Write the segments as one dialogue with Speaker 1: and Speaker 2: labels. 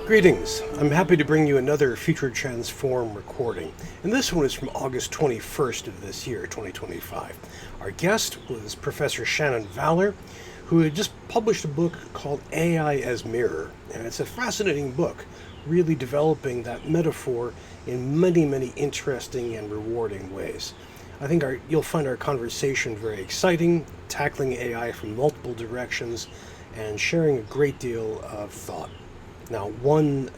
Speaker 1: Greetings. I'm happy to bring you another Future Transform recording, and this one is from August 21st of this year, 2025. Our guest was Professor Shannon Vallor, who had just published a book called AI as Mirror, and it's a fascinating book, really developing that metaphor in many, many interesting and rewarding ways. I think you'll find our conversation very exciting, tackling AI from multiple directions and sharing a great deal of thought. Now, one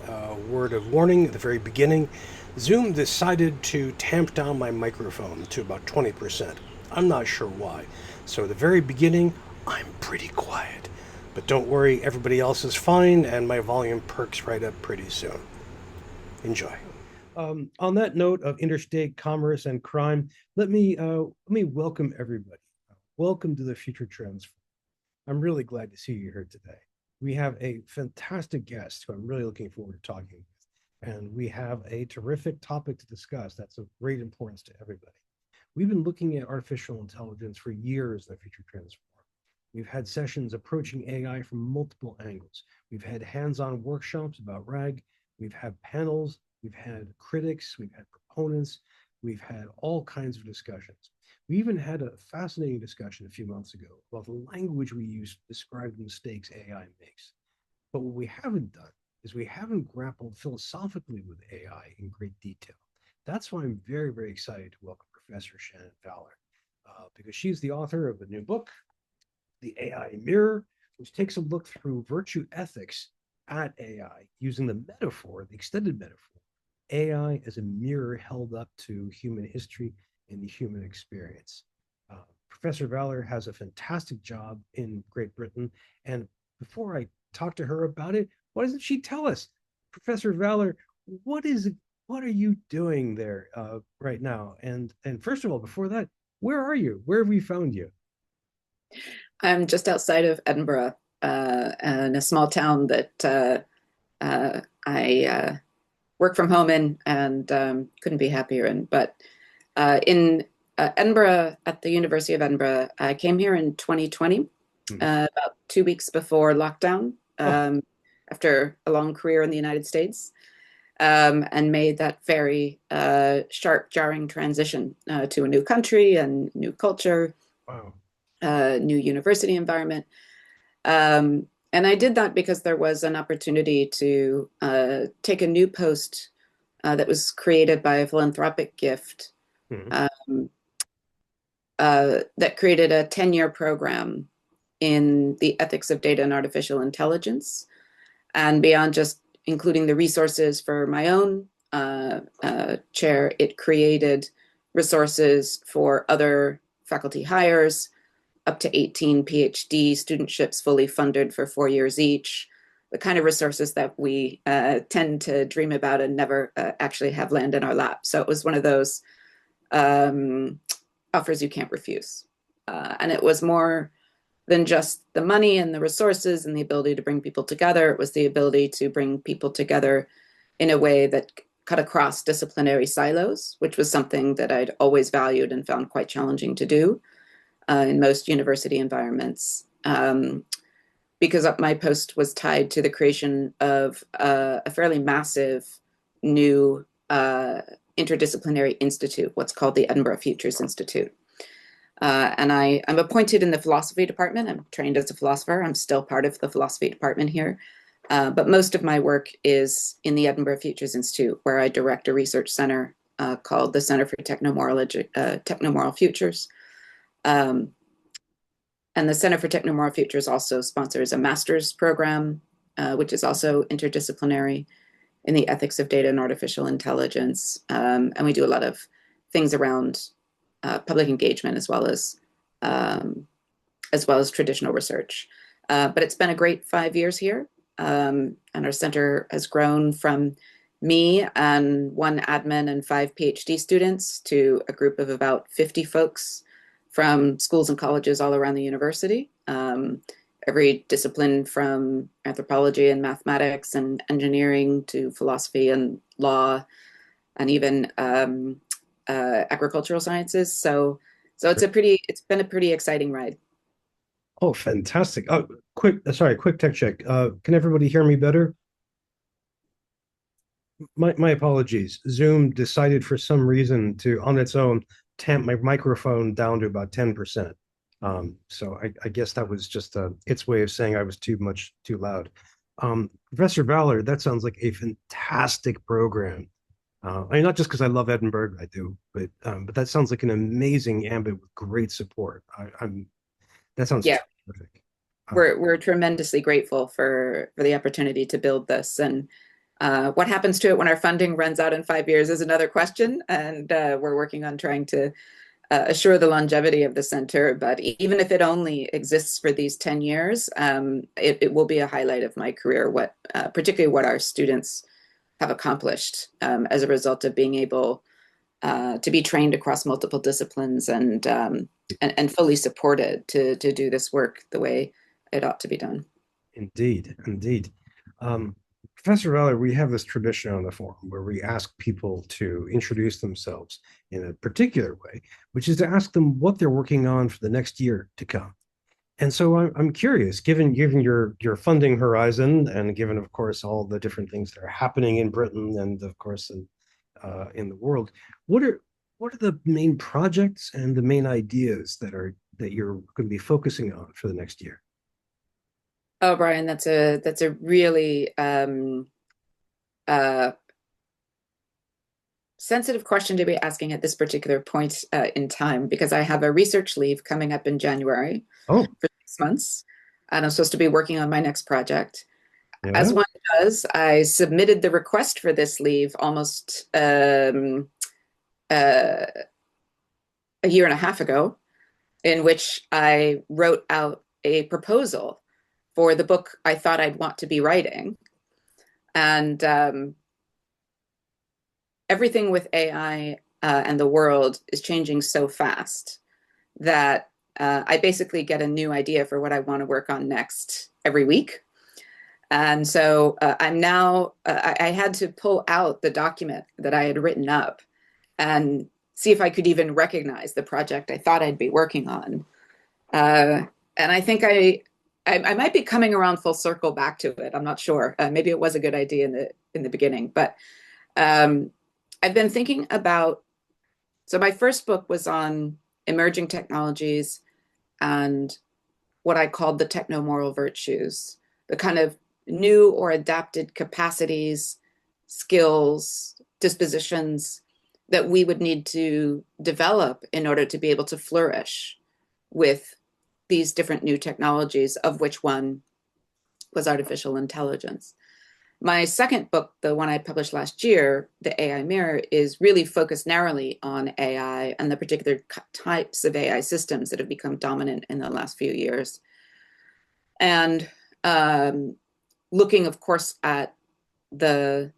Speaker 1: word of warning at the very beginning, Zoom decided to tamp down my microphone to about 20%. I'm not sure why. So at the very beginning, I'm pretty quiet. But don't worry, everybody else is fine, and my volume perks right up pretty soon. Enjoy. On that note of interstate commerce and crime, let me welcome everybody. Welcome to the Future Trends. I'm really glad to see you here today. We have a fantastic guest who I'm really looking forward to talking with, and we have a terrific topic to discuss that's of great importance to everybody. We've been looking at artificial intelligence for years in the Future Transform. We've had sessions approaching AI from multiple angles. We've had hands-on workshops about RAG. We've had panels. We've had critics. We've had proponents. We've had all kinds of discussions. We even had a fascinating discussion a few months ago about the language we use to describe the mistakes AI makes. But what we haven't done is we haven't grappled philosophically with AI in great detail. That's why I'm very, very excited to welcome Professor Shannon Vallor, because she's the author of a new book, The AI Mirror, which takes a look through virtue ethics at AI using the metaphor, the extended metaphor, AI as a mirror held up to human history in the human experience. Professor Vallor has a fantastic job in Great Britain. And before I talk to her about it, why doesn't she tell us? Professor Vallor, what are you doing there right now? And first of all, before that, where are you? Where have we found you?
Speaker 2: I'm just outside of Edinburgh, in a small town that I work from home in and couldn't be happier in. But in Edinburgh, at the University of Edinburgh, I came here in 2020, about 2 weeks before lockdown,
Speaker 1: Oh,
Speaker 2: after a long career in the United States, and made that very sharp, jarring transition to a new country and new culture,
Speaker 1: wow.
Speaker 2: new university environment. And I did that because there was an opportunity to take a new post that was created by a philanthropic gift,
Speaker 1: Mhm.
Speaker 2: um, that created a 10-year program in the ethics of data and artificial intelligence. And beyond just including the resources for my own chair, it created resources for other faculty hires, up to 18 PhD studentships fully funded for 4 years each, the kind of resources that we tend to dream about and never actually have land in our lap. So it was one of those um, offers you can't refuse. And it was more than just the money and the resources and the ability to bring people together. It was the ability to bring people together in a way that cut across disciplinary silos, which was something that I'd always valued and found quite challenging to do in most university environments. Because my post was tied to the creation of a fairly massive new interdisciplinary institute, what's called the Edinburgh Futures Institute. And I'm appointed in the philosophy department. I'm trained as a philosopher. I'm still part of the philosophy department here. But most of my work is in the Edinburgh Futures Institute, where I direct a research center called the Center for Technomoral Futures. Um, and the Center for Technomoral Futures also sponsors a master's program, which is also interdisciplinary in the ethics of data and artificial intelligence. And we do a lot of things around public engagement as well as traditional research. But it's been a great 5 years here, and our center has grown from me and one admin and 5 PhD students to a group of about 50 folks from schools and colleges all around the university. Every discipline from anthropology and mathematics and engineering to philosophy and law and even agricultural sciences. So it's been a pretty exciting ride.
Speaker 1: Oh, fantastic. Oh, quick tech check. Can everybody hear me better? My apologies. Zoom decided for some reason to, on its own, tamp my microphone down to about 10%. So I guess that was just its way of saying I was too loud. Professor Vallor, that sounds like a fantastic program. I mean, not just because I love Edinburgh, I do, but that sounds like an amazing ambit with great support. That sounds
Speaker 2: Yeah,
Speaker 1: terrific.
Speaker 2: we're tremendously grateful for the opportunity to build this. And what happens to it when our funding runs out in 5 years is another question. And we're working on trying to assure the longevity of the center. But even if it only exists for these 10 years, it will be a highlight of my career, particularly what our students have accomplished as a result of being able to be trained across multiple disciplines and fully supported to do this work the way it ought to be done.
Speaker 1: Indeed, indeed. Um, Professor Vallor, we have this tradition on the forum where we ask people to introduce themselves in a particular way, which is to ask them what they're working on for the next year to come. And so I'm curious, given your funding horizon, and given, of course, all the different things that are happening in Britain and, of course, in the world, what are what are the main projects and the main ideas that you're going to be focusing on for the next year?
Speaker 2: Oh, Brian, that's a really uh, sensitive question to be asking at this particular point in time because I have a research leave coming up in January
Speaker 1: Oh,
Speaker 2: for 6 months, and I'm supposed to be working on my next project.
Speaker 1: yeah.
Speaker 2: As one does, I submitted the request for this leave almost uh, a year and a half ago, in which I wrote out a proposal for the book I thought I'd want to be writing. And everything with AI and the world is changing so fast that I basically get a new idea for what I want to work on next every week. And so I had to pull out the document that I had written up and see if I could even recognize the project I thought I'd be working on. Uh, and I think I might be coming around full circle back to it. I'm not sure. Maybe it was a good idea in the beginning, but um, I've been thinking about. So my first book was on emerging technologies and what I called the techno-moral virtues, the kind of new or adapted capacities, skills, dispositions that we would need to develop in order to be able to flourish with these different new technologies, of which one was artificial intelligence. My second book, the one I published last year, The AI Mirror, is really focused narrowly on AI and the particular types of AI systems that have become dominant in the last few years. And um, looking, of course, at the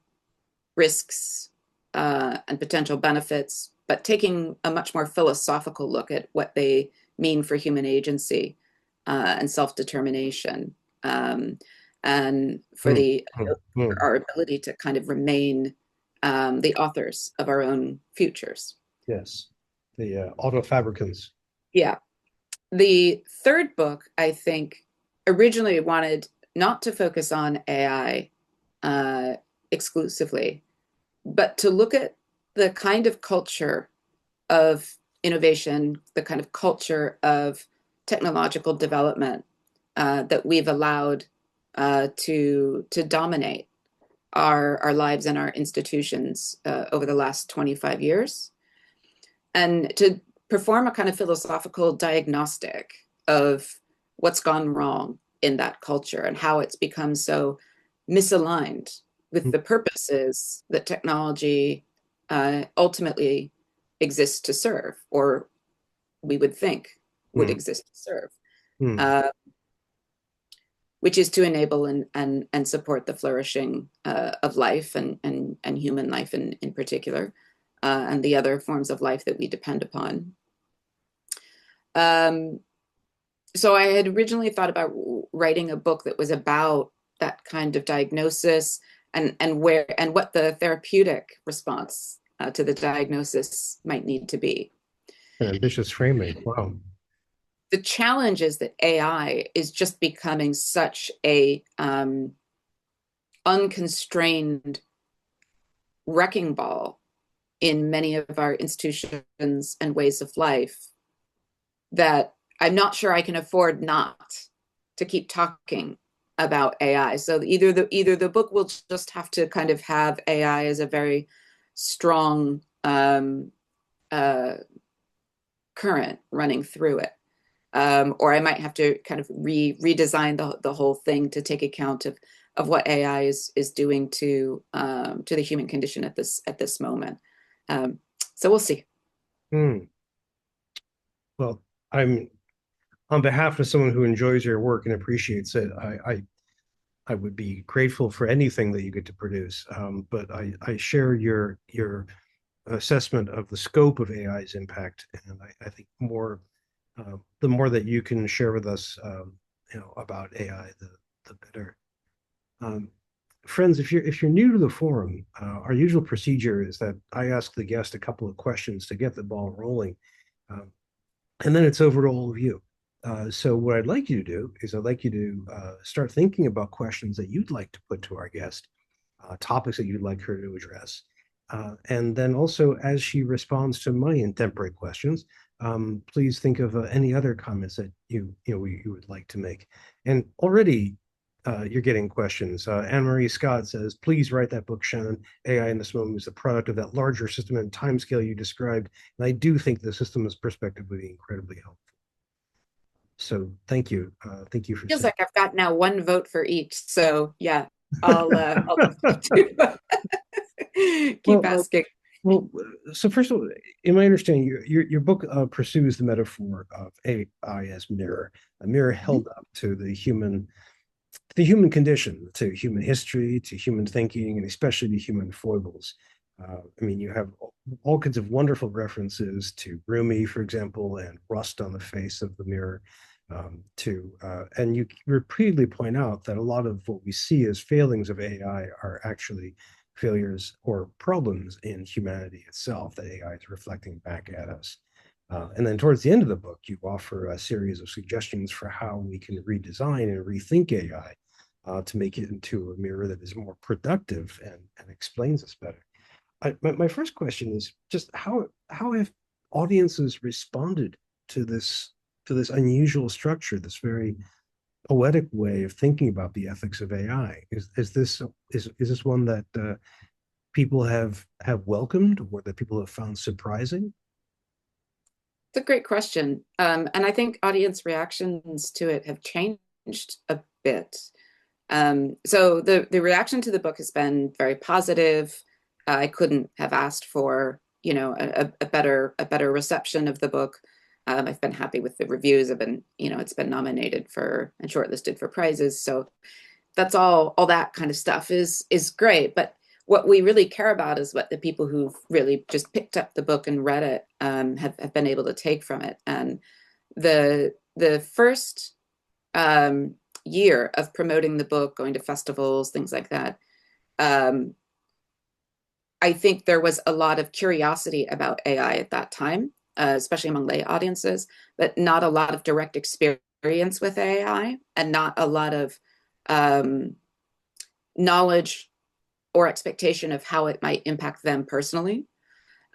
Speaker 2: risks and potential benefits, but taking a much more philosophical look at what they mean for human agency and self-determination, and for
Speaker 1: Hmm,
Speaker 2: the
Speaker 1: hmm, hmm.
Speaker 2: for our ability to kind of remain the authors of our own futures.
Speaker 1: Yes, the auto fabricants.
Speaker 2: Yeah. The third book, I think, originally wanted not to focus on AI uh, exclusively, but to look at the kind of culture of innovation, the kind of culture of technological development that we've allowed to dominate our lives and our institutions over the last 25 years, and to perform a kind of philosophical diagnostic of what's gone wrong in that culture and how it's become so misaligned with
Speaker 1: Hmm,
Speaker 2: the purposes that technology ultimately exists to serve, or we would think would
Speaker 1: hmm,
Speaker 2: exist to serve,
Speaker 1: hmm.
Speaker 2: uh, which is to enable and support the flourishing of life and human life in particular, and the other forms of life that we depend upon. Um, so I had originally thought about writing a book that was about that kind of diagnosis and what the therapeutic response to the diagnosis might need to be.
Speaker 1: An ambitious framing. Wow.
Speaker 2: The challenge is that AI is just becoming such a unconstrained wrecking ball in many of our institutions and ways of life that I'm not sure I can afford not to keep talking about AI. So either the book will just have to kind of have AI as a very strong uh, current running through it, or I might have to kind of redesign the whole thing to take account of what AI is doing to the human condition at this moment. Um, so we'll see.
Speaker 1: Hmm. Well, I'm on behalf of someone who enjoys your work and appreciates it. I would be grateful for anything that you get to produce. But I share your assessment of the scope of AI's impact, and I think the more that you can share with us, about AI, the better. Um, Friends, if you're new to the forum, our usual procedure is that I ask the guest a couple of questions to get the ball rolling, um, and then it's over to all of you. So what I'd like you to do is I'd like you to start thinking about questions that you'd like to put to our guest, topics that you'd like her to address. And then also, as she responds to my intemperate questions, please think of any other comments that you would like to make. And already, you're getting questions. Anne Marie Scott says, "Please write that book, Shannon. AI in this moment is the product of that larger system and timescale you described. And I do think the system's perspective would be incredibly helpful." So thank you. Thank you for
Speaker 2: Feels
Speaker 1: saying.
Speaker 2: like I've got now one vote for each. So yeah, I'll definitely keep
Speaker 1: Well,
Speaker 2: asking.
Speaker 1: Well, so first of all, in my understanding, your book pursues the metaphor of AI as mirror, a mirror held up to the human condition, to human history, to human thinking, and especially to human foibles. I mean, you have all kinds of wonderful references to Rumi, for example, and rust on the face of the mirror. And you repeatedly point out that a lot of what we see as failings of AI are actually failures or problems in humanity itself that AI is reflecting back at us. And then towards the end of the book, you offer a series of suggestions for how we can redesign and rethink AI to make it into a mirror that is more productive and explains us better. My first question is just how have audiences responded to this unusual structure, this very poetic way of thinking about the ethics of AI? Is this one that people have welcomed or that people have found surprising?
Speaker 2: It's a great question. And I think audience reactions to it have changed a bit. So the reaction to the book has been very positive. I couldn't have asked for, a better reception of the book. I've been happy with the reviews. It's been nominated for and shortlisted for prizes. So that's all that kind of stuff is great. But what we really care about is what the people who've really just picked up the book and read it have been able to take from it. And the first year of promoting the book, going to festivals, things like that, I think there was a lot of curiosity about AI at that time, especially among lay audiences, but not a lot of direct experience with AI and not a lot of knowledge or expectation of how it might impact them personally.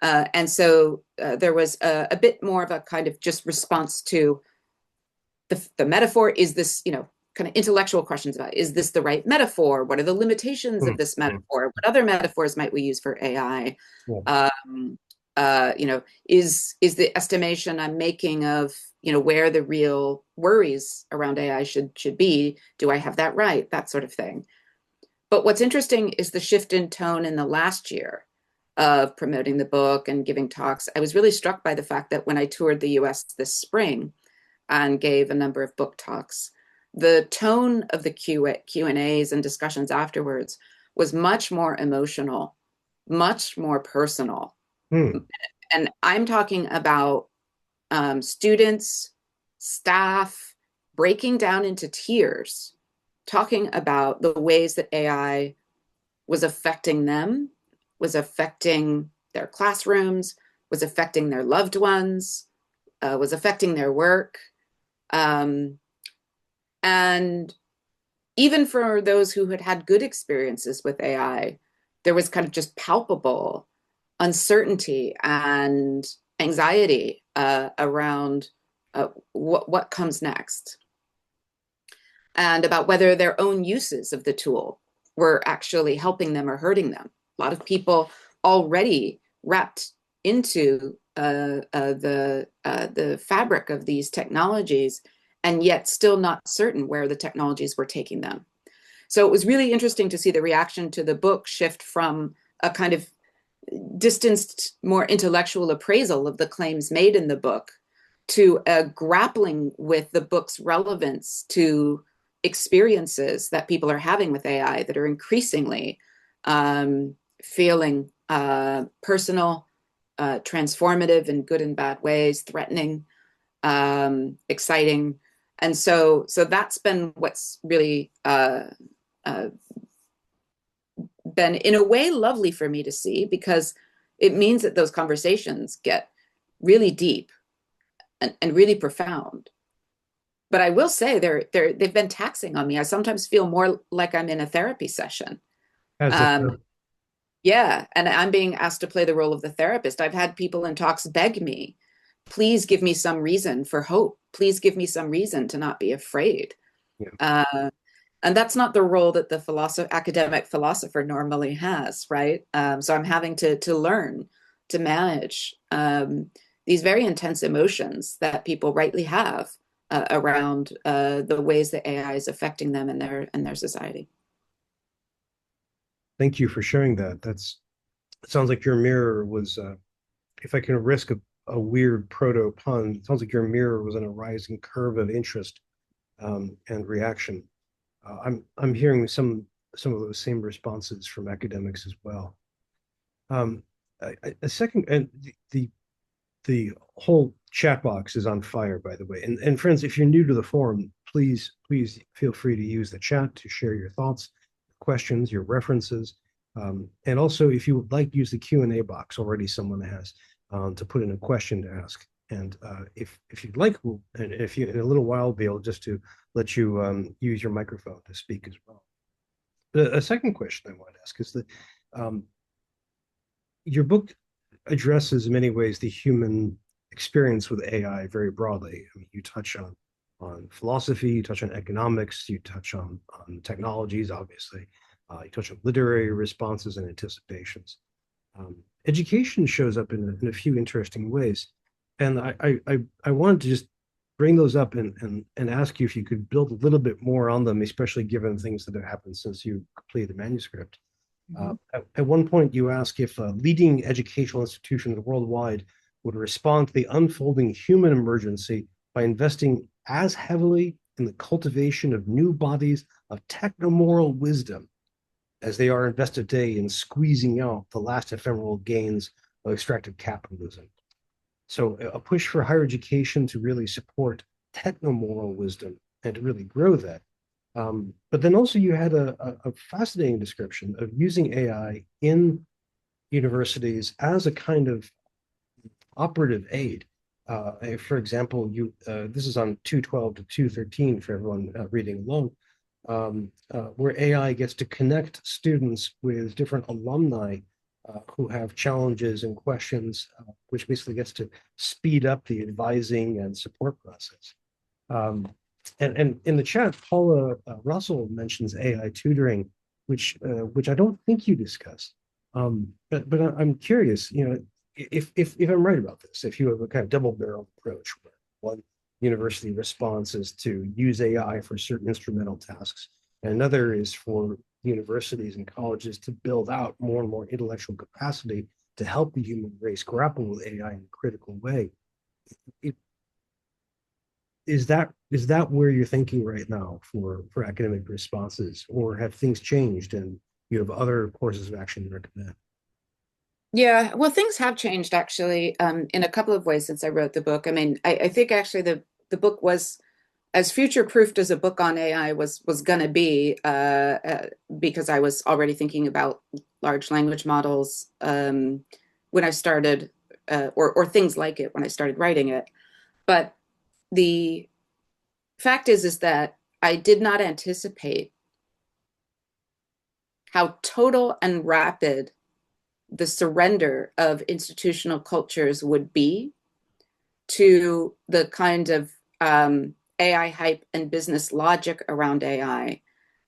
Speaker 2: And so there was a bit more of a kind of just response to the metaphor. Is this, kind of intellectual questions about, is this the right metaphor? What are the limitations of this metaphor? What other metaphors might we use for AI? Is the estimation I'm making of, where the real worries around AI should be, do I have that right? That sort of thing. But what's interesting is the shift in tone in the last year of promoting the book and giving talks. I was really struck by the fact that when I toured the US this spring and gave a number of book talks, the tone of the Q&As and discussions afterwards was much more emotional, much more personal.
Speaker 1: Hmm.
Speaker 2: And I'm talking about students, staff breaking down into tears, talking about the ways that AI was affecting them, was affecting their classrooms, was affecting their loved ones, was affecting their work. And even for those who had had good experiences with AI, there was kind of just palpable uncertainty and anxiety around what comes next, and about whether their own uses of the tool were actually helping them or hurting them. A lot of people already wrapped into the fabric of these technologies, and yet still not certain where the technologies were taking them. So it was really interesting to see the reaction to the book shift from a kind of distanced, more intellectual appraisal of the claims made in the book to a grappling with the book's relevance to experiences that people are having with AI that are increasingly feeling personal, transformative in good and bad ways, threatening, exciting. And so that's been what's really been, in a way, lovely for me to see, because it means that those conversations get really deep and really profound. But I will say they've been taxing on me. I sometimes feel more like I'm in a therapy session.
Speaker 1: As a
Speaker 2: Um, yeah, and I'm being asked to play the role of the therapist. I've had people in talks beg me, please give me some reason for hope. Please give me some reason to not be afraid.
Speaker 1: yeah.
Speaker 2: And that's not the role that the academic philosopher normally has, right? So I'm having to learn to manage these very intense emotions that people rightly have around the ways that AI is affecting them and their society.
Speaker 1: Thank you for sharing that. It sounds like your mirror was, if I can risk a weird proto pun, it sounds like your mirror was on a rising curve of interest and reaction. I'm hearing some of those same responses from academics as well. Um, a second, and the whole chat box is on fire, by the way. And friends, if you're new to the forum, please feel free to use the chat to share your thoughts, questions, your references, and also if you would like, use the Q&A box. Already someone has to put in a question to ask. And if you'd like, and if you in a little while, be able just to let you use your microphone to speak as well. A second question I want to ask is that um, your book addresses in many ways the human experience with AI very broadly. I mean, you touch on philosophy, you touch on economics, you touch on technologies, obviously, you touch on literary responses and anticipations. Education shows up in a few interesting ways, and I wanted to just bring those up and ask you if you could build a little bit more on them, especially given things that have happened since you completed the manuscript. At one point, you ask if leading educational institutions worldwide would respond to the unfolding human emergency by investing as heavily in the cultivation of new bodies of technomoral wisdom as they are invested today in squeezing out the last ephemeral gains of extractive capitalism. So a push for higher education to really support technomoral wisdom and to really grow that. But then also you had a fascinating description of using AI in universities as a kind of operative aid. For example, this is on 212 to 213 for everyone reading along, where AI gets to connect students with different alumni who have challenges and questions, which basically gets to speed up the advising and support process. And in the chat, Paula Russell mentions AI tutoring, which I don't think you discussed. But I'm curious, if I'm right about this, if you have a kind of double-barreled approach where one university response is to use AI for certain instrumental tasks, and another is for universities and colleges to build out more and more intellectual capacity to help the human race grapple with AI in a critical way. It, is that where you're thinking right now for academic responses, or have things changed and you have other courses of action you recommend?
Speaker 2: Yeah, well, things have changed actually in a couple of ways since I wrote the book. I mean, I think actually the book was as future-proofed as a book on AI was going to be because I was already thinking about large language models when I started, or things like it when I started writing it. But the fact is that I did not anticipate how total and rapid the surrender of institutional cultures would be to the kind of AI hype and business logic around AI,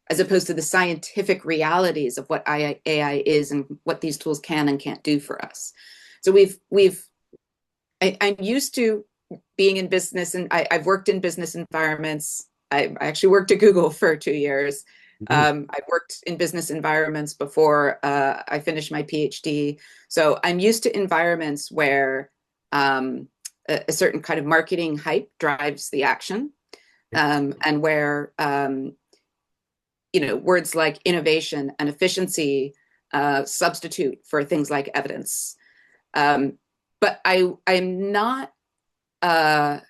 Speaker 2: as opposed to the scientific realities of what AI is and what these tools can and can't do for us. So I'm used to being in business, and I've worked in business environments. I actually worked at Google for 2 years.
Speaker 1: Mhm.
Speaker 2: I worked in business environments before I finished my PhD. So I'm used to environments where a certain kind of marketing hype drives the action, and where words like innovation and efficiency substitute for things like evidence. But I'm not uh,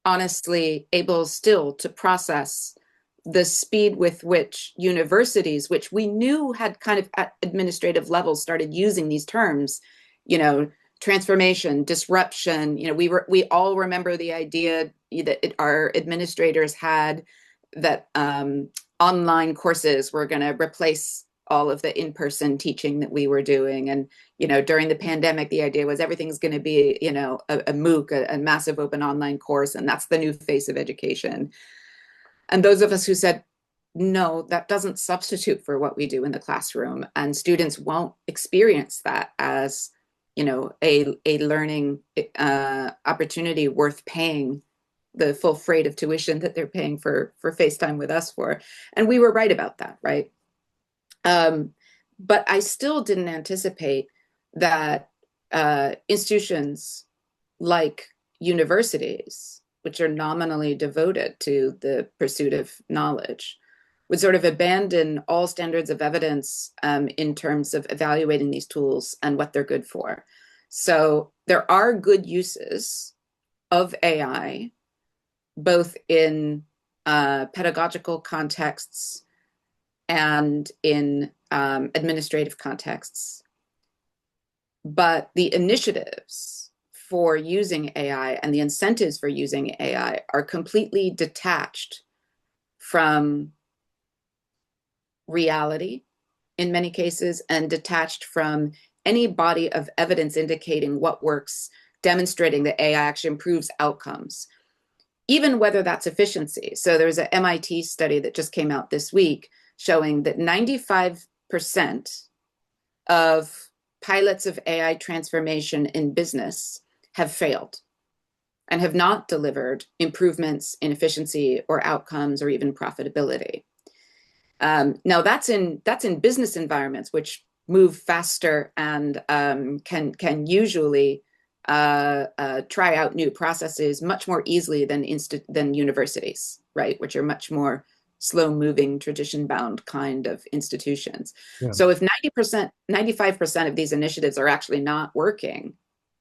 Speaker 2: honestly able still to process the speed with which universities, which we knew had kind of at administrative levels started using these terms, you know, transformation, disruption. We all remember the idea that our administrators had that online courses were going to replace all of the in-person teaching that we were doing. And during the pandemic, the idea was everything's going to be a MOOC, a massive open online course, and that's the new face of education. And those of us who said, no, that doesn't substitute for what we do in the classroom, and students won't experience that as a learning opportunity worth paying the full freight of tuition that they're paying for FaceTime with us for. And we were right about that, right? But I still didn't anticipate that institutions like universities, which are nominally devoted to the pursuit of knowledge, would sort of abandon all standards of evidence in terms of evaluating these tools and what they're good for. So there are good uses of AI, both in pedagogical contexts and in administrative contexts. But the initiatives for using AI and the incentives for using AI are completely detached from reality in many cases, and detached from any body of evidence indicating what works, demonstrating that AI actually improves outcomes, even whether that's efficiency. So there's an MIT study that just came out this week showing that 95% of pilots of AI transformation in business have failed and have not delivered improvements in efficiency or outcomes or even profitability. Now that's in business environments, which move faster and can usually try out new processes much more easily than universities, right? Which are much more slow-moving, tradition-bound kind of institutions.
Speaker 1: Yeah.
Speaker 2: So if 90%, 95% of these initiatives are actually not working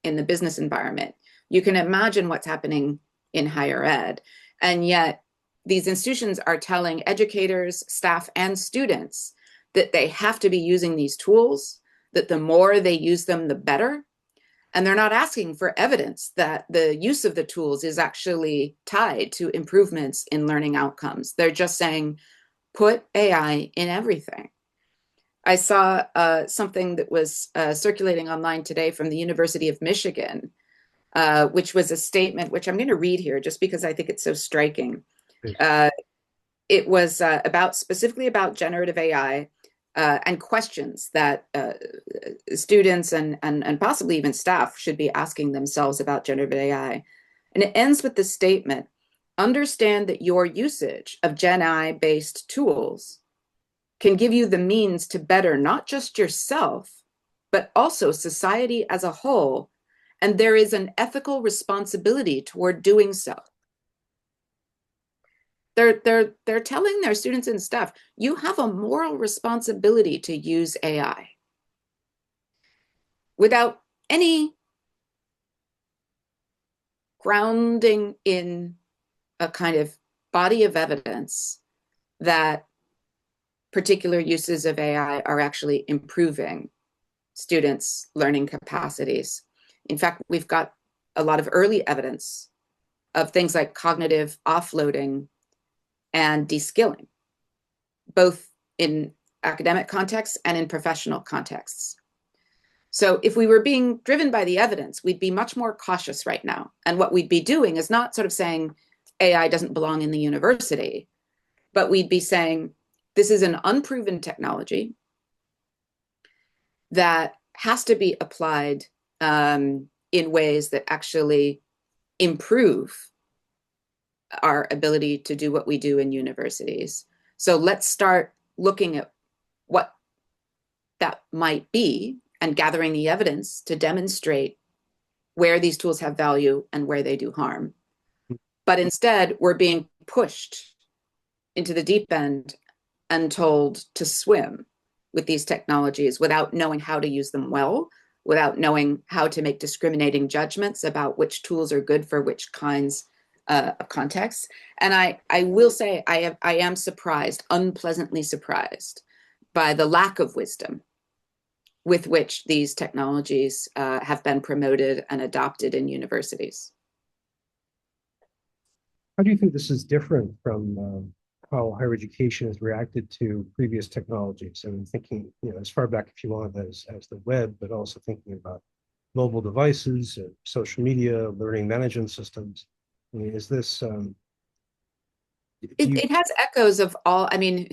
Speaker 2: in the business environment, you can imagine what's happening in higher ed. And yet these institutions are telling educators, staff, and students that they have to be using these tools, that the more they use them, the better. And they're not asking for evidence that the use of the tools is actually tied to improvements in learning outcomes. They're just saying, put AI in everything. I saw something that was circulating online today from the University of Michigan, which was a statement, which I'm going to read here just because I think it's so striking. It was specifically about generative AI and questions that students and possibly even staff should be asking themselves about generative AI. And it ends with the statement, understand that your usage of Gen AI-based tools can give you the means to better not just yourself, but also society as a whole. And there is an ethical responsibility toward doing so. They're telling their students and staff, you have a moral responsibility to use AI without any grounding in a kind of body of evidence that particular uses of AI are actually improving students' learning capacities. In fact, we've got a lot of early evidence of things like cognitive offloading and de-skilling, both in academic contexts and in professional contexts. So if we were being driven by the evidence, we'd be much more cautious right now. And what we'd be doing is not sort of saying AI doesn't belong in the university, but we'd be saying this is an unproven technology that has to be applied in ways that actually improve our ability to do what we do in universities. So let's start looking at what that might be and gathering the evidence to demonstrate where these tools have value and where they do harm. But instead, we're being pushed into the deep end and told to swim with these technologies without knowing how to use them well, without knowing how to make discriminating judgments about which tools are good for which kinds of contexts. And I will say I am surprised, unpleasantly surprised, by the lack of wisdom with which these technologies have been promoted and adopted in universities.
Speaker 1: How do you think this is different from how higher education has reacted to previous technologies? I'm thinking, as far back if you want as the web, but also thinking about mobile devices, social media, learning management systems. I mean, is this?
Speaker 2: It has echoes of all. I mean,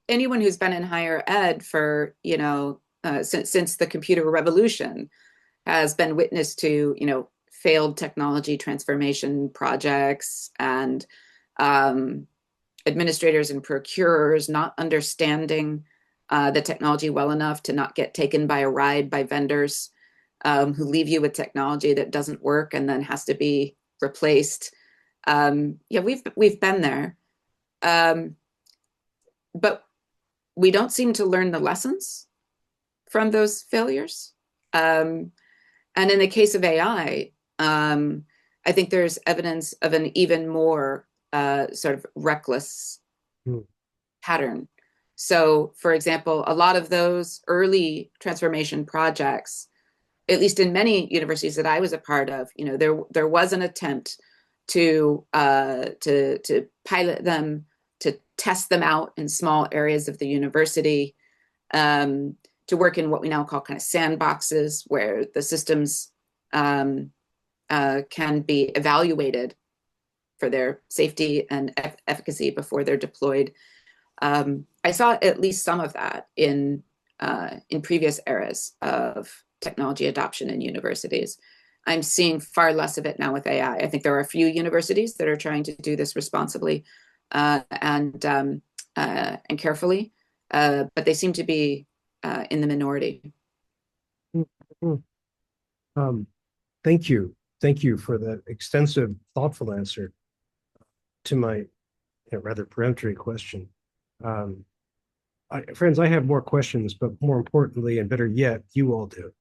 Speaker 2: anyone who's been in higher ed for since the computer revolution has been witness to failed technology transformation projects and administrators and procurers not understanding the technology well enough to not get taken by a ride by vendors who leave you with technology that doesn't work and then has to be replaced. Yeah, we've been there, but we don't seem to learn the lessons from those failures. And in the case of AI, I think there's evidence of an even more sort of reckless pattern. So, for example, a lot of those early transformation projects, at least in many universities that I was a part of, there was an attempt to pilot them, to test them out in small areas of the university, to work in what we now call kind of sandboxes, where the systems can be evaluated for their safety and efficacy before they're deployed. I saw at least some of that in previous eras of technology adoption in universities. I'm seeing far less of it now with AI. I think there are a few universities that are trying to do this responsibly and carefully, but they seem to be in the minority.
Speaker 1: Thank you. Thank you for that extensive, thoughtful answer to my rather peremptory question. Friends, I have more questions, but more importantly, and better yet, you all do.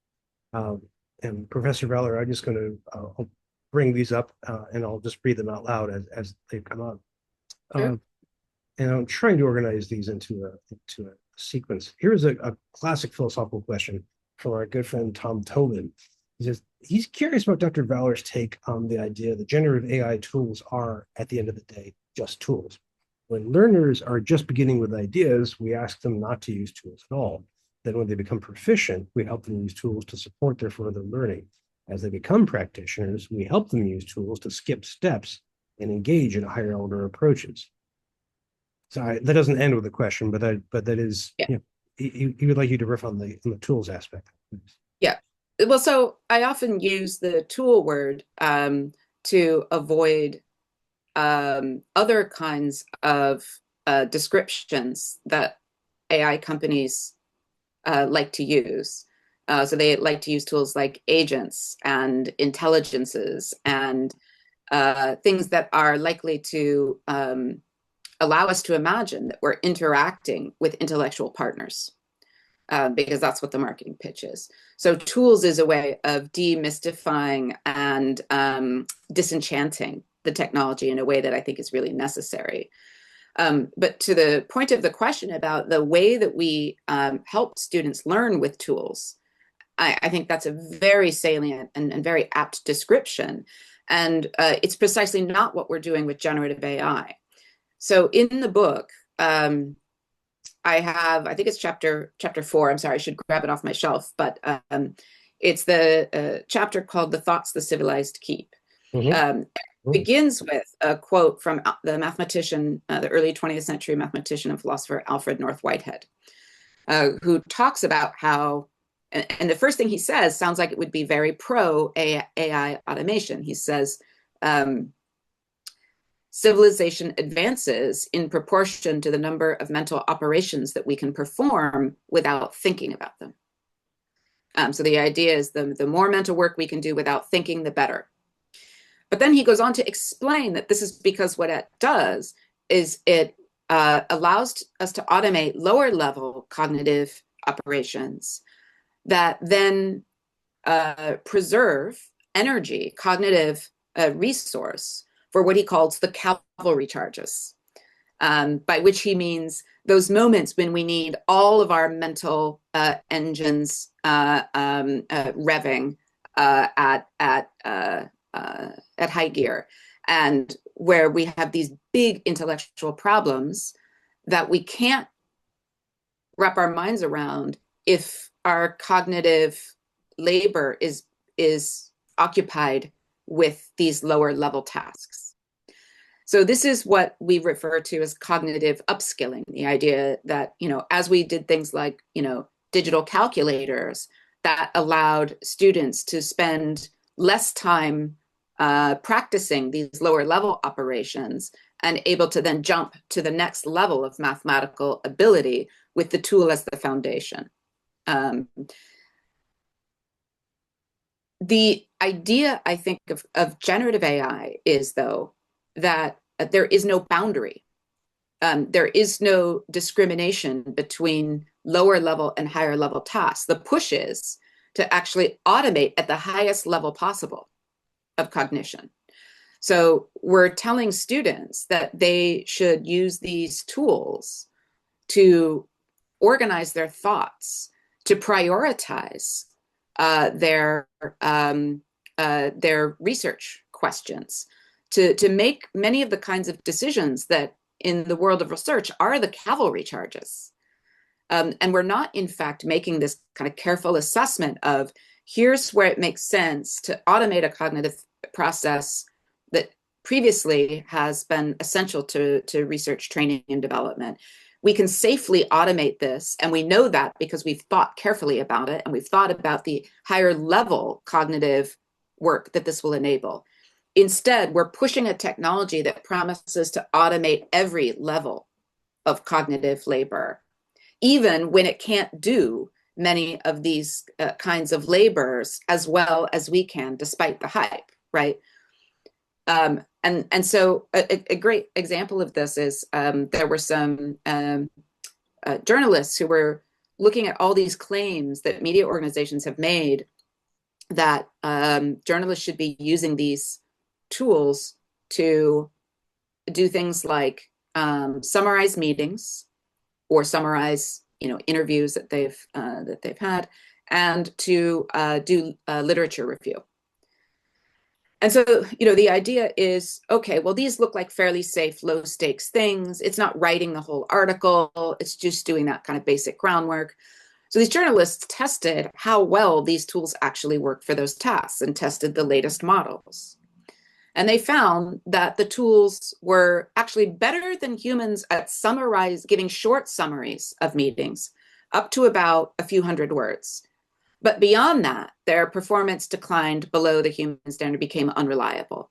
Speaker 1: And Professor Vallor, I'm just going to bring these up and I'll just read them out loud as they come up.
Speaker 2: Sure.
Speaker 1: And I'm trying to organize these into a sequence. Here's a classic philosophical question from our good friend Tom Tobin. He says he's curious about Dr. Vallor's take on the idea that generative AI tools are, at the end of the day, just tools. When learners are just beginning with ideas, we ask them not to use tools at all. Then when they become proficient, we help them use tools to support their further learning. As they become practitioners, we help them use tools to skip steps and engage in higher order approaches. So that doesn't end with a question, but that is,
Speaker 2: Yeah.
Speaker 1: He would like you to riff on the tools aspect.
Speaker 2: Yeah. Well, so I often use the tool word to avoid other kinds of descriptions that AI companies like to use. So they like to use tools like agents and intelligences and things that are likely to allow us to imagine that we're interacting with intellectual partners. Because that's what the marketing pitch is. So tools is a way of demystifying and disenchanting the technology in a way that I think is really necessary. But to the point of the question about the way that we help students learn with tools, I think that's a very salient and very apt description. And it's precisely not what we're doing with generative AI. So in the book, I have, I think it's chapter 4. I'm sorry, I should grab it off my shelf, but it's the chapter called "The Thoughts the Civilized Keep."
Speaker 1: Hmm.
Speaker 2: It begins with a quote from the mathematician, the early 20th century mathematician and philosopher Alfred North Whitehead, who talks about how, and the first thing he says sounds like it would be very pro AI automation. He says, civilization advances in proportion to the number of mental operations that we can perform without thinking about them. So the idea is the more mental work we can do without thinking, the better. But then he goes on to explain that this is because what it does is it allows us to automate lower level cognitive operations that then preserve energy, cognitive resource for what he calls the cavalry charges, by which he means moments when we need all of our mental engines revving at high gear, and where we have these big intellectual problems that we can't wrap our minds around if our cognitive labor is occupied with these lower level tasks. So this is what we refer to as cognitive upskilling, the idea that, as we did things like, digital calculators that allowed students to spend less time practicing these lower level operations and able to then jump to the next level of mathematical ability with the tool as the foundation. The idea, I think, of generative AI is, though, that there is no boundary. There is no discrimination between lower level and higher level tasks. The push is to actually automate at the highest level possible of cognition. So we're telling students that they should use these tools to organize their thoughts, to prioritize their research questions, to make many of the kinds of decisions that in the world of research are the cavalry charges. And we're not, in fact, making this kind of careful assessment of here's where it makes sense to automate a cognitive process that previously has been essential to research, training, and development. We can safely automate this, and we know that because we've thought carefully about it, and we've thought about the higher level cognitive work that this will enable. Instead, we're pushing a technology that promises to automate every level of cognitive labor, even when it can't do many of these kinds of labors as well as we can, despite the hype, right? And so a great example of this is there were some journalists who were looking at all these claims that media organizations have made that journalists should be using these tools to do things like summarize meetings or summarize, interviews that they've had, and to do literature review. And so, the idea is, okay, well, these look like fairly safe, low stakes things. It's not writing the whole article. It's just doing that kind of basic groundwork. So these journalists tested how well these tools actually work for those tasks and tested the latest models. And they found that the tools were actually better than humans at giving short summaries of meetings, up to about a few hundred words. But beyond that, their performance declined below the human standard, became unreliable.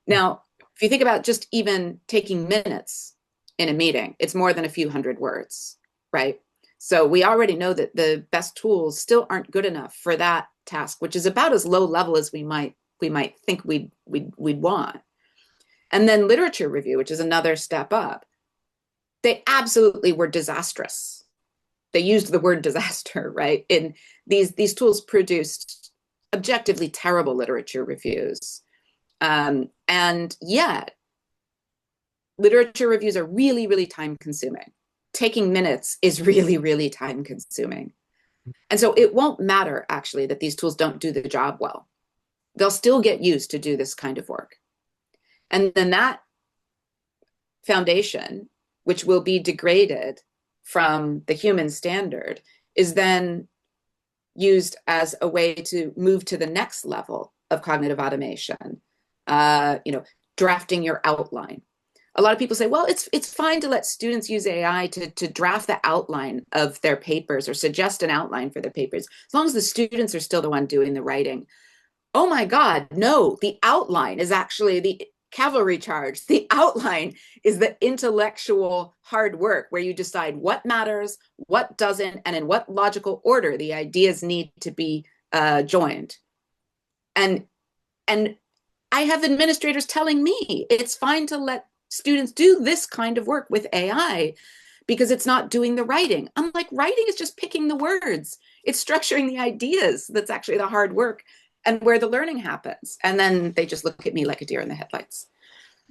Speaker 2: Now, if you think about just even taking minutes in a meeting, it's more than a few hundred words, right? So we already know that the best tools still aren't good enough for that task, which is about as low level as we might think we'd want. And then literature review, which is another step up, they absolutely were disastrous. They used the word disaster, right? In these tools produced objectively terrible literature reviews. And yet, literature reviews are really, really time consuming. Taking minutes is really, really time consuming. And so it won't matter, actually, that these tools don't do the job well. They'll still get used to do this kind of work. And then that foundation, which will be degraded from the human standard is then used as a way to move to the next level of cognitive automation. Drafting your outline. A lot of people say, well, it's fine to let students use AI to draft the outline of their papers or suggest an outline for their papers, as long as the students are still the one doing the writing. Oh my God, no, the outline is actually the cavalry charge. The outline is the intellectual hard work where you decide what matters, what doesn't, and in what logical order the ideas need to be joined. And I have administrators telling me it's fine to let students do this kind of work with AI because it's not doing the writing. I'm like, writing is just picking the words. It's structuring the ideas that's actually the hard work and where the learning happens. And then they just look at me like a deer in the headlights.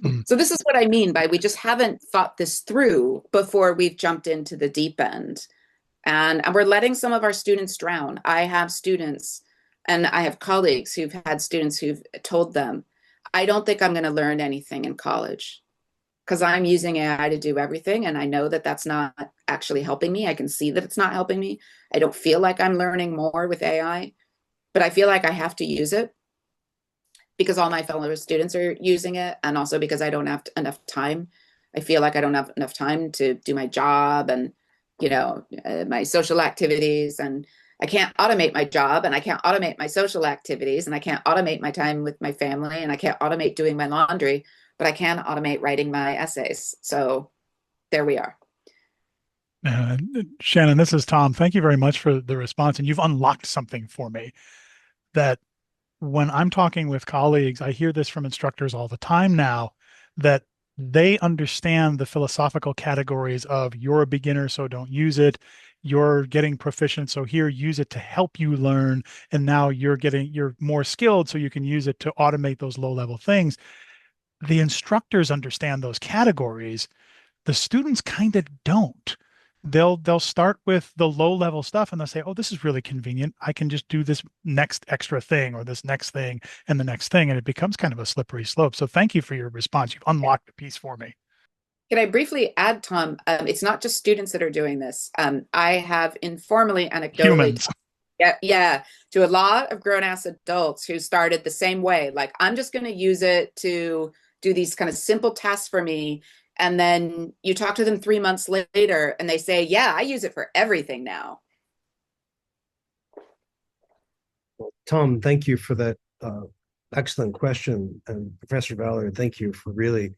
Speaker 1: Mm.
Speaker 2: So this is what I mean by we just haven't thought this through before we've jumped into the deep end. And we're letting some of our students drown. I have students and I have colleagues who've had students who've told them, I don't think I'm going to learn anything in college because I'm using AI to do everything. And I know that that's not actually helping me. I can see that it's not helping me. I don't feel like I'm learning more with AI, but I feel like I have to use it because all my fellow students are using it. And also because I don't have enough time. I feel like I don't have enough time to do my job and, my social activities. And I can't automate my job and I can't automate my social activities and I can't automate my time with my family and I can't automate doing my laundry, but I can automate writing my essays. So there we are.
Speaker 3: Shannon, this is Tom. Thank you very much for the response. And you've unlocked something for me that when I'm talking with colleagues, I hear this from instructors all the time now, that they understand the philosophical categories of you're a beginner, so don't use it. You're getting proficient, so here, use it to help you learn. And now you're more skilled, so you can use it to automate those low-level things. The instructors understand those categories. The students kind of don't. They'll start with the low level stuff and they'll say, oh, this is really convenient. I can just do this next extra thing or this next thing and the next thing. And it becomes kind of a slippery slope. So thank you for your response. You've unlocked a piece for me.
Speaker 2: Can I briefly add, Tom? It's not just students that are doing this. I have informally, anecdotally,
Speaker 3: Humans.
Speaker 2: yeah, to a lot of grown-ass adults who started the same way. Like, I'm just going to use it to do these kind of simple tasks for me. And then you talk to them 3 months later and they say, yeah, I use it for everything now.
Speaker 1: Well, Tom, thank you for that excellent question. And Professor Vallor, thank you for really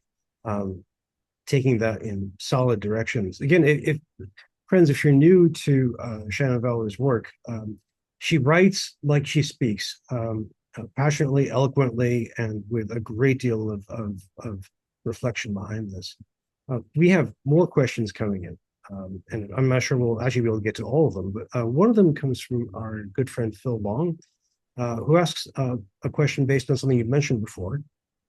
Speaker 1: taking that in solid directions. Again, if friends, if you're new to Shannon Vallor's work, she writes like she speaks, passionately, eloquently, and with a great deal of reflection behind this. We have more questions coming in, and I'm not sure we'll actually be able to get to all of them, but one of them comes from our good friend Phil Long, who asks a question based on something you mentioned before.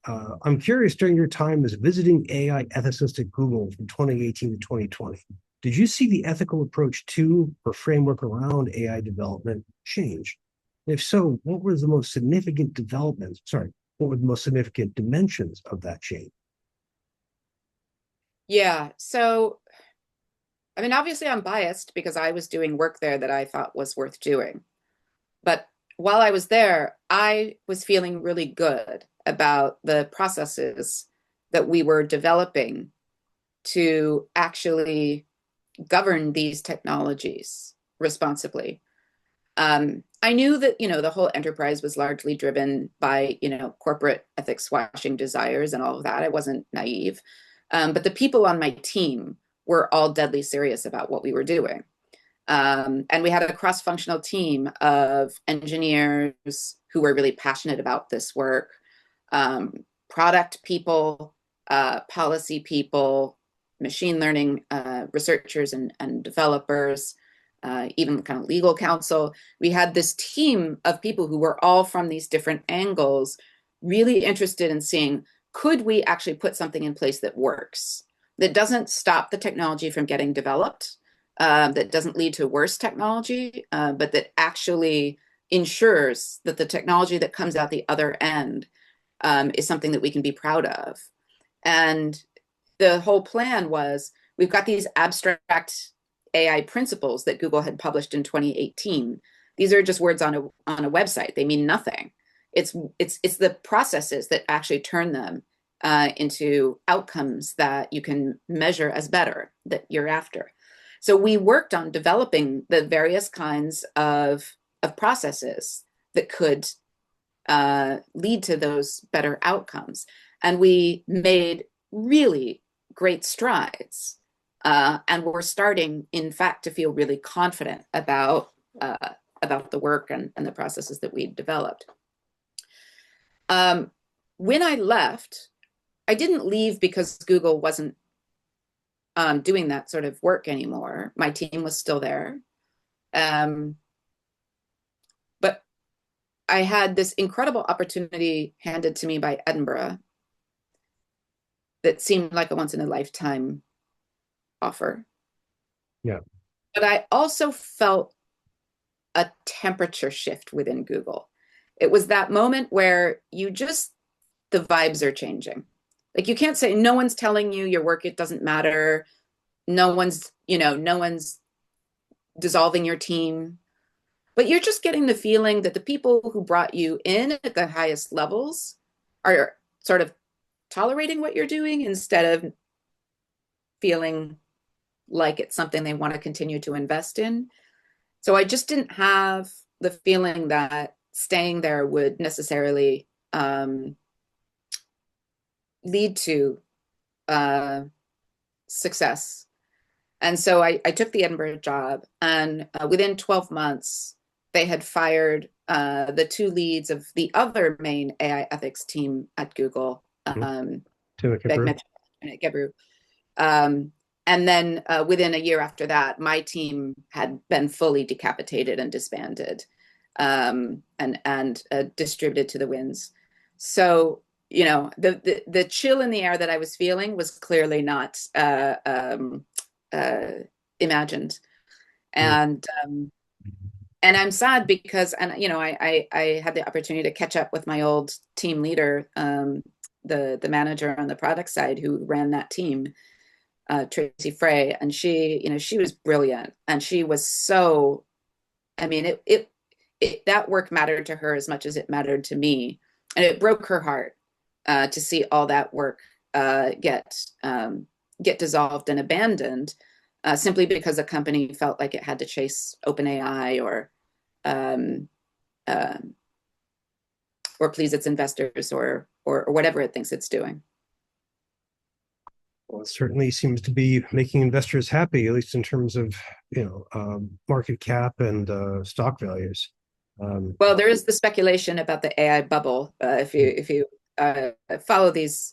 Speaker 1: I'm curious, during your time as visiting AI ethicist at Google from 2018 to 2020, did you see the ethical approach to or framework around AI development change? If so, what were the most significant developments? Sorry, what were the most significant dimensions of that change?
Speaker 2: Yeah, so, I mean, obviously I'm biased because I was doing work there that I thought was worth doing. But while I was there, I was feeling really good about the processes that we were developing to actually govern these technologies responsibly. I knew that, the whole enterprise was largely driven by, corporate ethics washing desires and all of that. I wasn't naive. But the people on my team were all deadly serious about what we were doing. And we had a cross-functional team of engineers who were really passionate about this work, product people, policy people, machine learning researchers and developers, even kind of legal counsel. We had this team of people who were all from these different angles, really interested in seeing, could we actually put something in place that works, that doesn't stop the technology from getting developed, that doesn't lead to worse technology, but that actually ensures that the technology that comes out the other end is something that we can be proud of. And the whole plan was, we've got these abstract AI principles that Google had published in 2018. These are just words on a website. They mean nothing. It's the processes that actually turn them into outcomes that you can measure as better, that you're after. So we worked on developing the various kinds of processes that could lead to those better outcomes. And we made really great strides. And we're starting, in fact, to feel really confident about the work and the processes that we developed. When I left, I didn't leave because Google wasn't doing that sort of work anymore. My team was still there. But I had this incredible opportunity handed to me by Edinburgh that seemed like a once-in-a-lifetime offer.
Speaker 1: Yeah.
Speaker 2: But I also felt a temperature shift within Google. It was that moment where the vibes are changing. Like, you can't say, no one's telling you your work, it doesn't matter. No one's dissolving your team. But you're just getting the feeling that the people who brought you in at the highest levels are sort of tolerating what you're doing instead of feeling like it's something they want to continue to invest in. So I just didn't have the feeling that staying there would necessarily lead to success. And so I took the Edinburgh job, and within 12 months, they had fired the two leads of the other main AI ethics team at Google, Gifford. And then within a year after that, my team had been fully decapitated and disbanded and distributed to the winds. So, the chill in the air that I was feeling was clearly not imagined. And I'm sad because, I had the opportunity to catch up with my old team leader, the manager on the product side who ran that team, Tracy Frey, and she was brilliant, and she was so, that work mattered to her as much as it mattered to me, and it broke her heart to see all that work get dissolved and abandoned simply because a company felt like it had to chase OpenAI or please its investors or whatever it thinks it's doing.
Speaker 1: Well, it certainly seems to be making investors happy, at least in terms of market cap and stock values.
Speaker 2: Well, there is the speculation about the AI bubble. If you follow these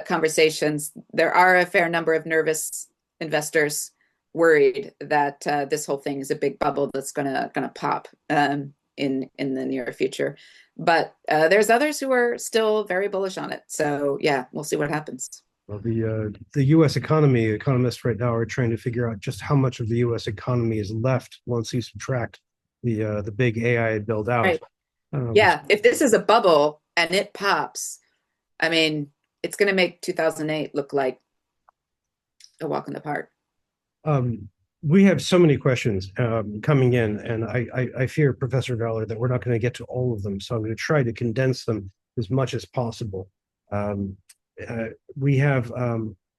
Speaker 2: conversations, there are a fair number of nervous investors worried that this whole thing is a big bubble that's gonna pop in the near future. But there's others who are still very bullish on it. So yeah, we'll see what happens.
Speaker 1: Well, the U.S. economy, economists right now are trying to figure out just how much of the U.S. economy is left once you subtract the big AI build out.
Speaker 2: Right. Yeah, if this is a bubble and it pops, it's going to make 2008 look like a walk in the park.
Speaker 1: We have so many questions coming in, and I fear, Professor Vallor, that we're not going to get to all of them. So I'm going to try to condense them as much as possible. We have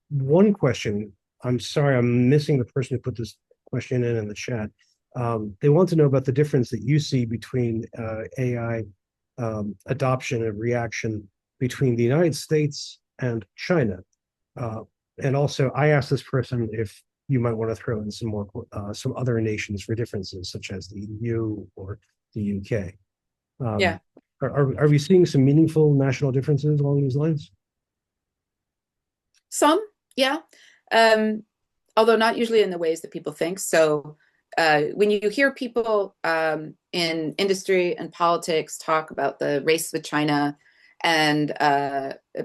Speaker 1: one question. I'm sorry, I'm missing the person who put this question in the chat. They want to know about the difference that you see between AI adoption and reaction between the United States and China. And also, I asked this person if you might want to throw in some other nations for differences, such as the EU or the UK.
Speaker 2: Yeah.
Speaker 1: Are we seeing some meaningful national differences along these lines?
Speaker 2: Some, yeah. Although not usually in the ways that people think. So when you hear people in industry and politics talk about the race with China, and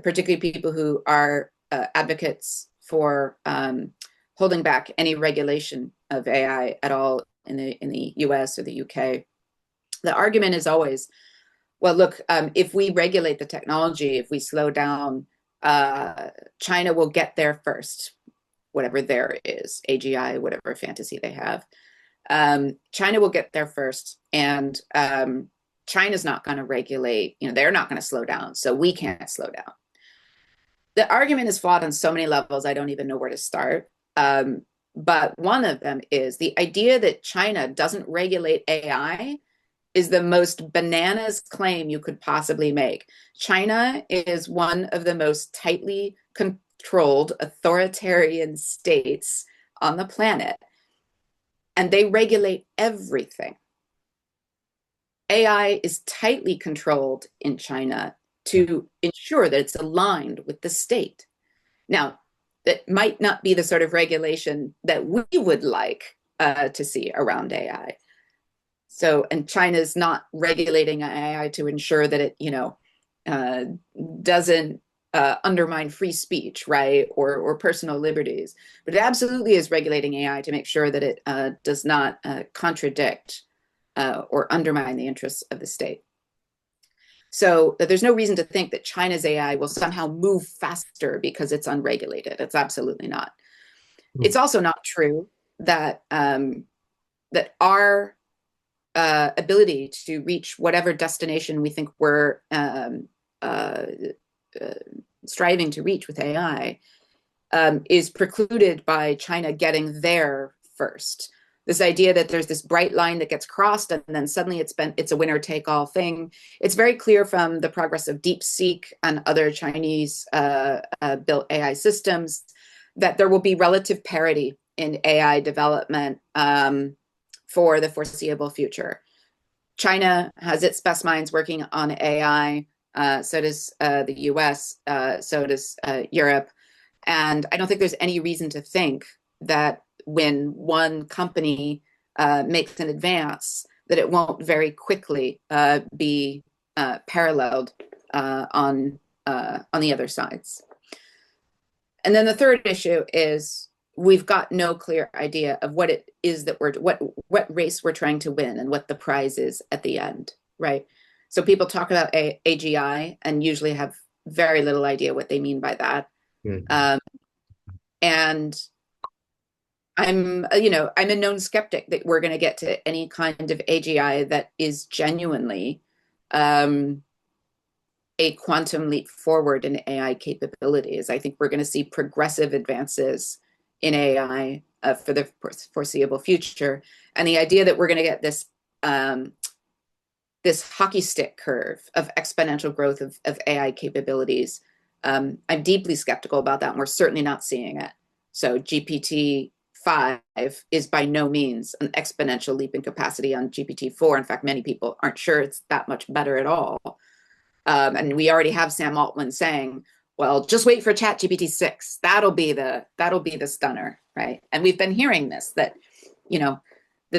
Speaker 2: particularly people who are advocates for holding back any regulation of AI at all in the US or the UK, the argument is always, well, look, if we regulate the technology, if we slow down, China will get there first. whatever there is, AGI, whatever fantasy they have. China will get there first, and China's not going to regulate, they're not going to slow down, so we can't slow down. The argument is flawed on so many levels, I don't even know where to start. But one of them is the idea that China doesn't regulate AI is the most bananas claim you could possibly make. China is one of the most tightly controlled authoritarian states on the planet, and they regulate everything. AI is tightly controlled in China to ensure that it's aligned with the state. Now, that might not be the sort of regulation that we would like to see around AI. So, and China's not regulating AI to ensure that it, doesn't undermine free speech, right, or personal liberties. But it absolutely is regulating AI to make sure that it does not contradict or undermine the interests of the state. So there's no reason to think that China's AI will somehow move faster because it's unregulated. It's absolutely not. It's also not true that that our ability to reach whatever destination we think we're striving to reach with AI is precluded by China getting there first. This idea that there's this bright line that gets crossed and then suddenly it's a winner take all thing. It's very clear from the progress of DeepSeek and other Chinese built AI systems that there will be relative parity in AI development for the foreseeable future. China has its best minds working on AI, so does the US, so does Europe. And I don't think there's any reason to think that when one company makes an advance, that it won't very quickly be paralleled on the other sides. And then the third issue is we've got no clear idea of what it is that what race we're trying to win and what the prize is at the end, right? So people talk about AGI and usually have very little idea what they mean by that. And I'm a known skeptic that we're going to get to any kind of AGI that is genuinely a quantum leap forward in AI capabilities. I think we're going to see progressive advances in AI for the foreseeable future. And the idea that we're going to get this this hockey stick curve of exponential growth of AI capabilities, I'm deeply skeptical about that, and we're certainly not seeing it. So GPT-5 is by no means an exponential leap in capacity on GPT-4. In fact, many people aren't sure it's that much better at all. And we already have Sam Altman saying, well, just wait for ChatGPT-6. That'll be the stunner, right? And we've been hearing this, that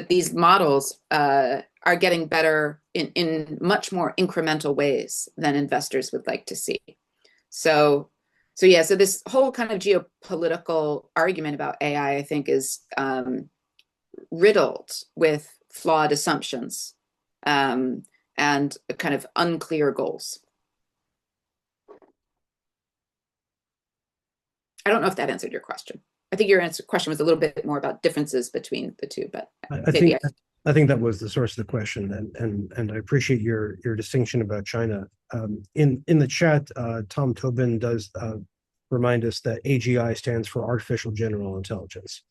Speaker 2: these models are getting better in much more incremental ways than investors would like to see. So this whole kind of geopolitical argument about AI, I think, is riddled with flawed assumptions and kind of unclear goals. I don't know if that answered your question. I think your question was a little bit more about differences between the two, but
Speaker 1: I think that was the source of the question, and I appreciate your distinction about China. In the chat, Tom Tobin does remind us that AGI stands for Artificial General Intelligence,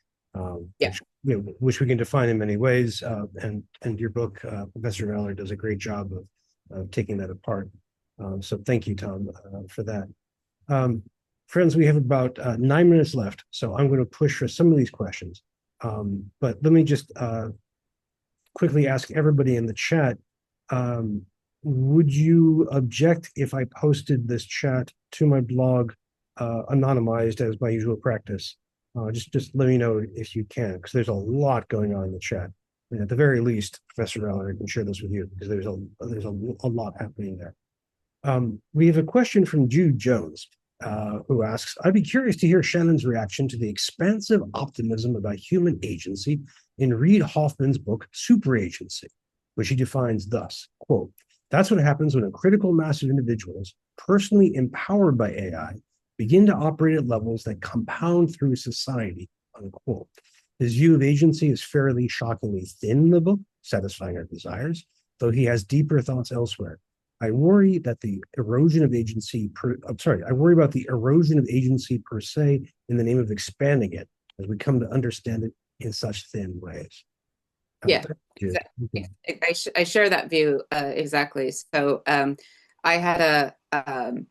Speaker 1: which we can define in many ways. And your book, Professor Vallor, does a great job of taking that apart. So thank you, Tom, for that. Friends, we have about 9 minutes left, so I'm going to push for some of these questions. But let me just quickly ask everybody in the chat, would you object if I posted this chat to my blog anonymized as my usual practice? Just let me know if you can, because there's a lot going on in the chat. And at the very least, Professor Vallor, I can share this with you because there's a lot happening there. We have a question from Jude Jones, who asks, I'd be curious to hear Shannon's reaction to the expansive optimism about human agency in Reid Hoffman's book, Superagency, which he defines thus, quote, that's what happens when a critical mass of individuals, personally empowered by AI, begin to operate at levels that compound through society, unquote. His view of agency is fairly shockingly thin in the book, satisfying our desires, though he has deeper thoughts elsewhere. I worry about the erosion of agency per se in the name of expanding it as we come to understand it in such thin ways.
Speaker 2: Yeah, exactly. I share that view exactly. So I had a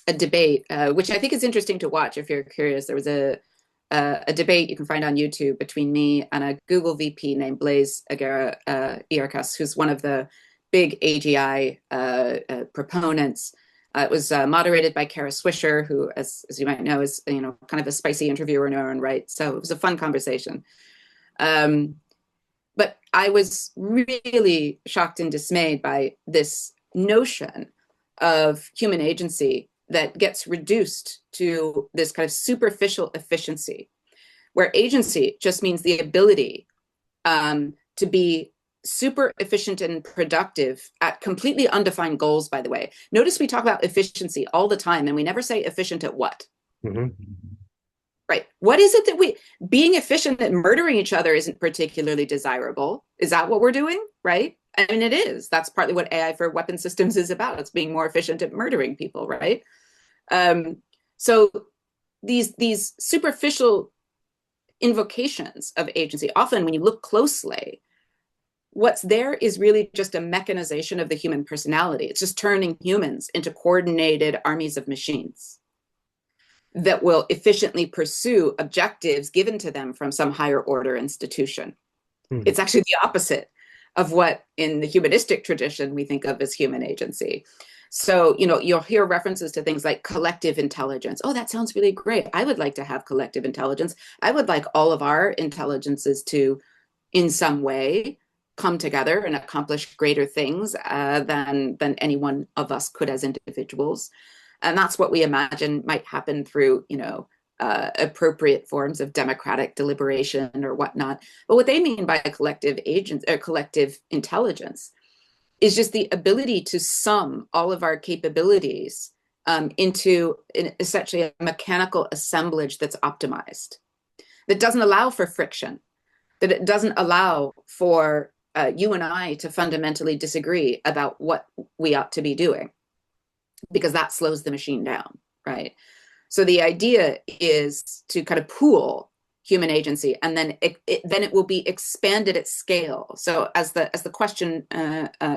Speaker 2: debate, which I think is interesting to watch if you're curious. There was a debate you can find on YouTube between me and a Google VP named Blaise Aguirre Iarcas, who's one of the big AGI proponents. It was moderated by Kara Swisher, who, as you might know, is kind of a spicy interviewer in her own right. So it was a fun conversation. But I was really shocked and dismayed by this notion of human agency that gets reduced to this kind of superficial efficiency, where agency just means the ability to be super efficient and productive at completely undefined goals, by the way. Notice we talk about efficiency all the time, and we never say efficient at what. Mm-hmm. Right. What is it that being efficient at murdering each other isn't particularly desirable? Is that what we're doing? Right. I mean, it is. That's partly what AI for weapon systems is about. It's being more efficient at murdering people. Right. So these superficial invocations of agency, often when you look closely, what's there is really just a mechanization of the human personality. It's just turning humans into coordinated armies of machines that will efficiently pursue objectives given to them from some higher order institution. It's actually the opposite of what in the humanistic tradition we think of as human agency. So, you'll hear references to things like collective intelligence. Oh, that sounds really great. I would like to have collective intelligence. I would like all of our intelligences to, in some way, come together and accomplish greater things than any one of us could as individuals. And that's what we imagine might happen through, appropriate forms of democratic deliberation or whatnot. But what they mean by a collective agent or collective intelligence is just the ability to sum all of our capabilities into essentially a mechanical assemblage that's optimized, that doesn't allow for friction, that it doesn't allow for you and I to fundamentally disagree about what we ought to be doing, because that slows the machine down, right? So the idea is to kind of pool human agency, and then it will be expanded at scale. So as the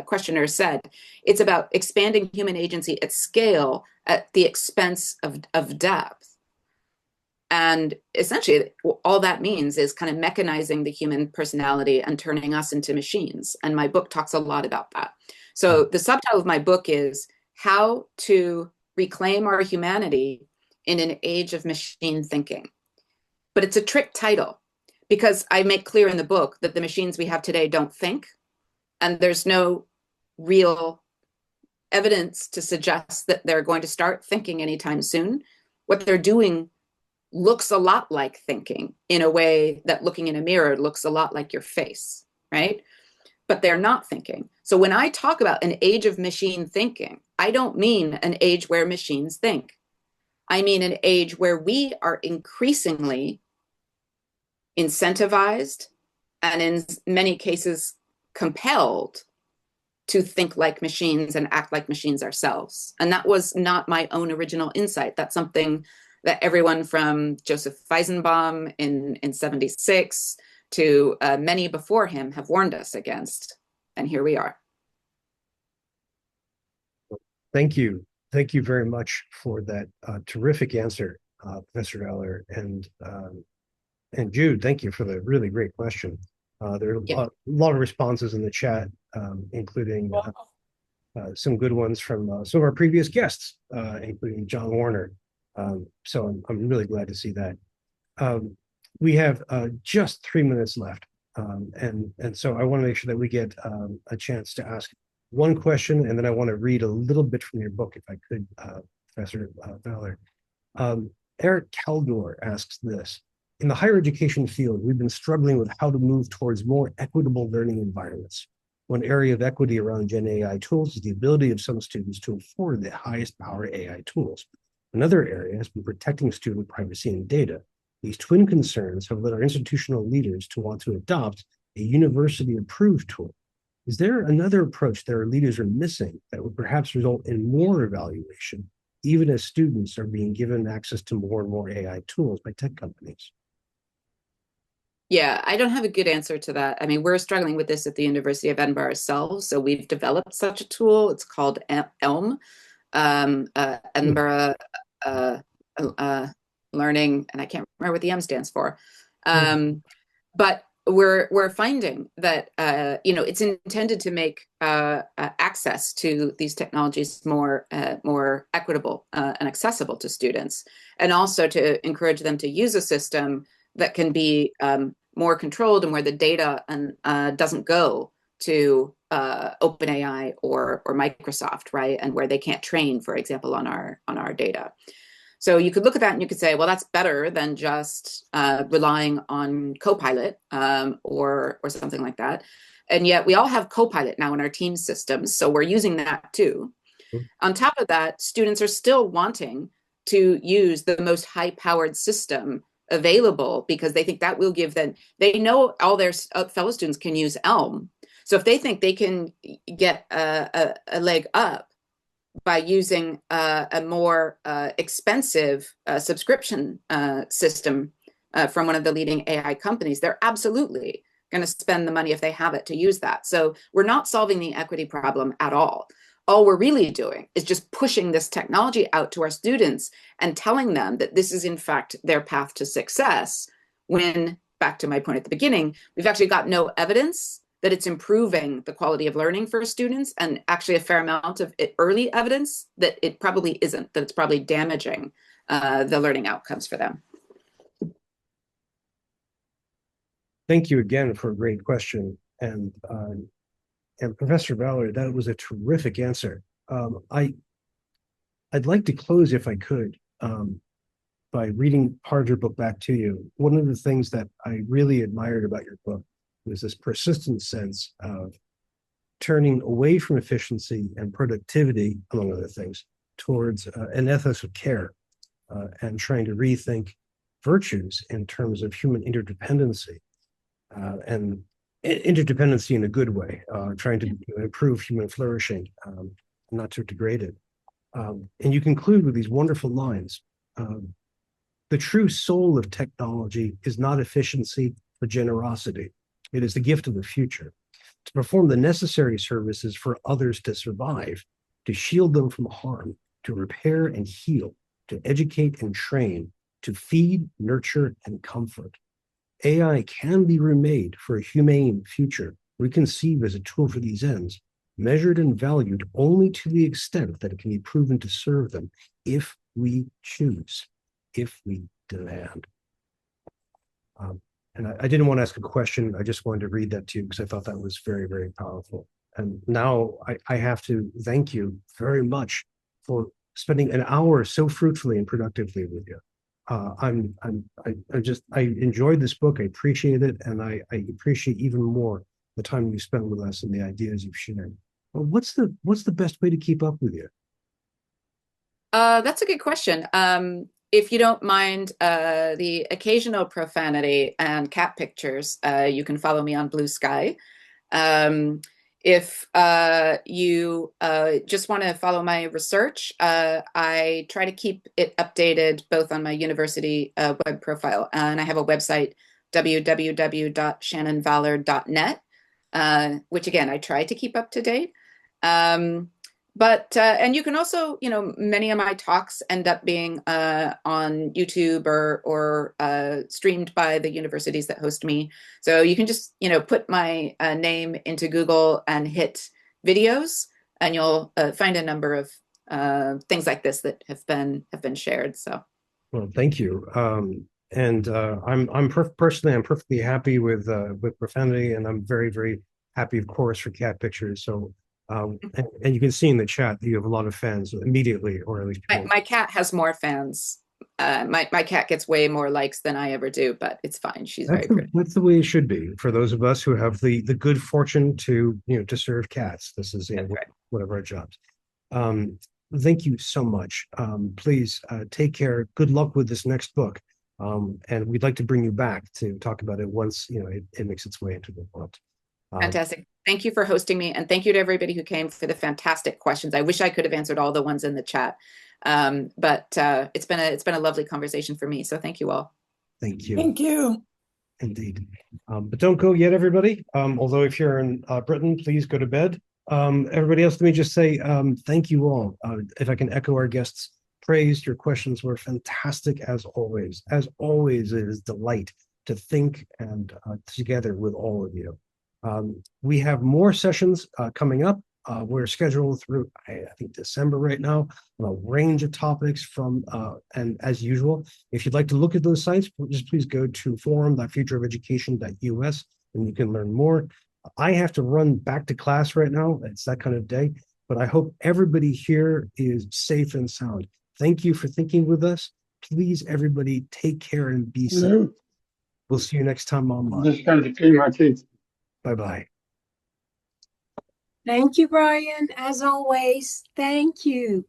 Speaker 2: questioner said, it's about expanding human agency at scale at the expense of depth. And essentially, all that means is kind of mechanizing the human personality and turning us into machines. And my book talks a lot about that. So the subtitle of my book is How to Reclaim Our Humanity in an Age of Machine Thinking. But it's a trick title, because I make clear in the book that the machines we have today don't think, and there's no real evidence to suggest that they're going to start thinking anytime soon. What they're doing looks a lot like thinking, in a way that looking in a mirror looks a lot like your face, right? But they're not thinking. So when I talk about an age of machine thinking, I don't mean an age where machines think. I mean an age where we are increasingly incentivized and in many cases compelled to think like machines and act like machines ourselves. And that was not my own original insight. That's something that everyone from Joseph Weizenbaum in 76 to many before him have warned us against. And here we are.
Speaker 1: Thank you. Thank you very much for that terrific answer, Professor Vallor. And Jude, thank you for the really great question. There are a lot of responses in the chat, including some good ones from some of our previous guests, including John Warner. So I'm really glad to see that. We have just 3 minutes left. And so I want to make sure that we get a chance to ask one question, and then I want to read a little bit from your book, if I could, Professor Vallor. Eric Caldor asks this: in the higher education field, we've been struggling with how to move towards more equitable learning environments. One area of equity around Gen AI tools is the ability of some students to afford the highest power AI tools. Another area has been protecting student privacy and data. These twin concerns have led our institutional leaders to want to adopt a university-approved tool. Is there another approach that our leaders are missing that would perhaps result in more evaluation, even as students are being given access to more and more AI tools by tech companies?
Speaker 2: Yeah, I don't have a good answer to that. I mean, we're struggling with this at the University of Edinburgh ourselves. So we've developed such a tool. It's called ELM, Edinburgh Learning, and I can't remember what the M stands for. But we're finding that it's intended to make access to these technologies more equitable and accessible to students, and also to encourage them to use a system that can be more controlled and where the data doesn't go to OpenAI or Microsoft, right? And where they can't train, for example, on our data. So you could look at that and you could say, well, that's better than just relying on Copilot or something like that. And yet we all have Copilot now in our team systems, so we're using that too. On top of that, students are still wanting to use the most high-powered system available because they think that will give them, they know all their fellow students can use Elm. So if they think they can get a leg up by using a more expensive subscription system from one of the leading AI companies, they're absolutely going to spend the money if they have it to use that. So we're not solving the equity problem at all. All we're really doing is just pushing this technology out to our students and telling them that this is in fact their path to success, when, back to my point at the beginning, we've actually got no evidence that it's improving the quality of learning for students, and actually a fair amount of early evidence that it probably isn't, that it's probably damaging the learning outcomes for them.
Speaker 1: Thank you again for a great question. And Professor Vallor, that was a terrific answer. I'd like to close, if I could, by reading part of your book back to you. One of the things that I really admired about your book was this persistent sense of turning away from efficiency and productivity, among other things, towards an ethos of care and trying to rethink virtues in terms of human interdependency and interdependency in a good way, trying to improve human flourishing, not to degrade it. And you conclude with these wonderful lines. The true soul of technology is not efficiency, but generosity. It is the gift of the future. To perform the necessary services for others to survive, to shield them from harm, to repair and heal, to educate and train, to feed, nurture, and comfort. AI can be remade for a humane future, reconceived as a tool for these ends, measured and valued only to the extent that it can be proven to serve them if we choose, if we demand. And I didn't want to ask a question. I just wanted to read that to you because I thought that was very, very powerful. And now I have to thank you very much for spending an hour so fruitfully and productively with you. I enjoyed this book. I appreciate it, and I appreciate even more the time you spent with us and the ideas you've shared. Well, what's the best way to keep up with you?
Speaker 2: That's a good question. If you don't mind the occasional profanity and cat pictures, you can follow me on Blue Sky. If you just want to follow my research, I try to keep it updated both on my university web profile, and I have a website, www.shannonvallor.net, which again, I try to keep up to date. And you can also, many of my talks end up being on YouTube or streamed by the universities that host me. So you can just, put my name into Google and hit videos, and you'll find a number of things like this that have been shared. So,
Speaker 1: well, thank you. I'm perfectly happy with profanity, and I'm very, very happy, of course, for cat pictures. So. And you can see in the chat that you have a lot of fans immediately, or at least
Speaker 2: my cat has more fans. My cat gets way more likes than I ever do, but it's fine. She's very pretty.
Speaker 1: That's the way it should be for those of us who have the good fortune to to serve cats. This is
Speaker 2: right.
Speaker 1: one of our jobs. thank you so much. Please take care. Good luck with this next book. And we'd like to bring you back to talk about it once it makes its way into the world.
Speaker 2: Fantastic. Thank you for hosting me, and thank you to everybody who came for the fantastic questions. I wish I could have answered all the ones in the chat, but it's been a lovely conversation for me. So thank you all.
Speaker 1: Thank you.
Speaker 4: Thank you.
Speaker 1: Indeed. But don't go yet, everybody. Although if you're in Britain, please go to bed. Everybody else, let me just say thank you all. If I can echo our guests' praise, your questions were fantastic as always. As always, it is a delight to think and together with all of you. We have more sessions coming up. We're scheduled through, I think, December right now, on a range of topics and as usual, if you'd like to look at those sites, just please go to forum.futureofeducation.us and you can learn more. I have to run back to class right now. It's that kind of day, but I hope everybody here is safe and sound. Thank you for thinking with us. Please, everybody, take care and be safe.
Speaker 5: Hello.
Speaker 1: We'll see you next time
Speaker 5: I'm
Speaker 1: online.
Speaker 5: just going to clean my teeth.
Speaker 1: Bye-bye.
Speaker 4: Thank you, Brian. As always, thank you.